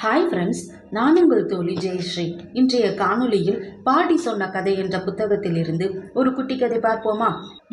Hi friends, நான் உங்கள் தோழி ஜெயஸ்ரீ. இன்றைய காணொளியில் பாட்டி சொன்ன கதை என்ற புத்தகத்திலிருந்து ஒரு குட்டி கதை பார்ப்போமா?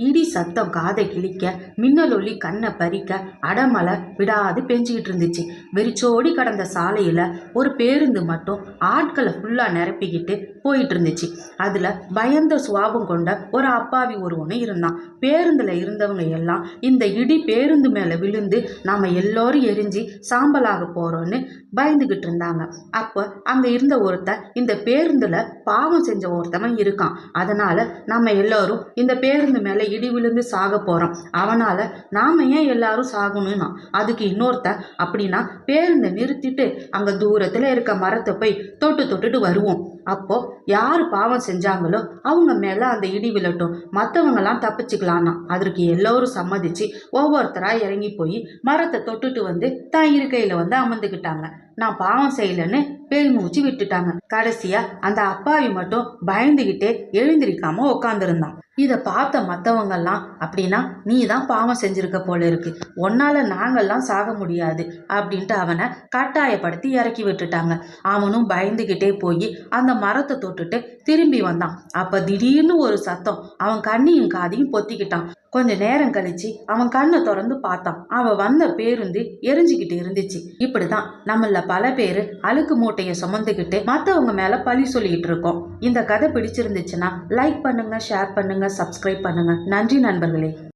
இடி சத்தம் காதை கிழிக்க, மின்னல் ஒளி கண்ணை பறிக்க, அடமலை விடாது பெஞ்சிக்கிட்டு இருந்துச்சு. வெறிச்சோடி கடந்த சாலையில் ஒரு பேருந்து மட்டும் ஆட்களை ஃபுல்லாக நிரப்பிக்கிட்டு போயிட்டு இருந்துச்சு. அதில் பயந்த சுவாபம் கொண்ட ஒரு அப்பாவி ஒருவனும் இருந்தான். பேருந்தில் இருந்தவங்க எல்லாம் இந்த இடி பேருந்து மேலே விழுந்து நாம் எல்லோரும் எரிஞ்சு சாம்பலாக போகிறோன்னு பயந்துக்கிட்டு இருந்தாங்க. அப்போ அங்கே இருந்த ஒருத்தன், இந்த பேருந்தில் பாவம் செஞ்ச ஒருத்தவன் இருக்கான், அதனால் நம்ம எல்லோரும் இந்த பேருந்து மேலே இடி விழுந்து சாக போகிறோம், அவனால் நாம் ஏன் எல்லாரும் சாகணும்னா. அதுக்கு இன்னொருத்தன், அப்படின்னா பேருந்தை நிறுத்திட்டு அங்கே தூரத்தில் இருக்க மரத்தை போய் தொட்டுட்டு வருவோம். அப்போ யார் பாவம் செஞ்சாங்களோ அவங்க மேலே அந்த இடி விழட்டும், மற்றவங்கெல்லாம் தப்பிச்சுக்கலான்னா. அதற்கு எல்லோரும் சம்மதிச்சு ஒவ்வொருத்தராக இறங்கி போய் மரத்தை தொட்டுட்டு வந்து தான் இருக்கையில் வந்து அமர்ந்துக்கிட்டாங்க. நான் பாவம் செய்யலன்னு பெருமூச்சு விட்டுட்டாங்க. கடைசியா அந்த அப்பாவி மட்டும் பயந்துகிட்டே எழுந்திருக்காம உட்காந்துருந்தான். இதை பார்த்த மற்றவங்கெல்லாம், அப்படின்னா நீ தான் பாவம் செஞ்சிருக்க போல இருக்கு, ஒன்னால நாங்கள்லாம் சாக முடியாது அப்படின்ட்டு அவனை கட்டாயப்படுத்தி இறக்கி விட்டுட்டாங்க. அவனும் பயந்துகிட்டே போய் அந்த மரத்தை தொட்டுட்டு திரும்பி வந்தான். அப்ப திடீர்னு ஒரு சத்தம் அவன் கண்ணையும் காதையும் பொத்திக்கிட்டான். கொஞ்ச நேரம் கழிச்சு அவன் கண்ணை திறந்து பார்த்தான். அவன் வந்த பேருந்து எரிஞ்சுக்கிட்டு இருந்துச்சு. இப்படிதான் நம்மள பல பேர் அழுக்கு மூட்டையை சுமந்துக்கிட்டு மற்றவங்க மேல பழி சொல்லிக்கிட்டு இருக்கோம். இந்த கதை பிடிச்சிருந்துச்சுன்னா லைக் பண்ணுங்க, ஷேர் பண்ணுங்க, சப்ஸ்கிரைப் பண்ணுங்க. நன்றி நண்பர்களே.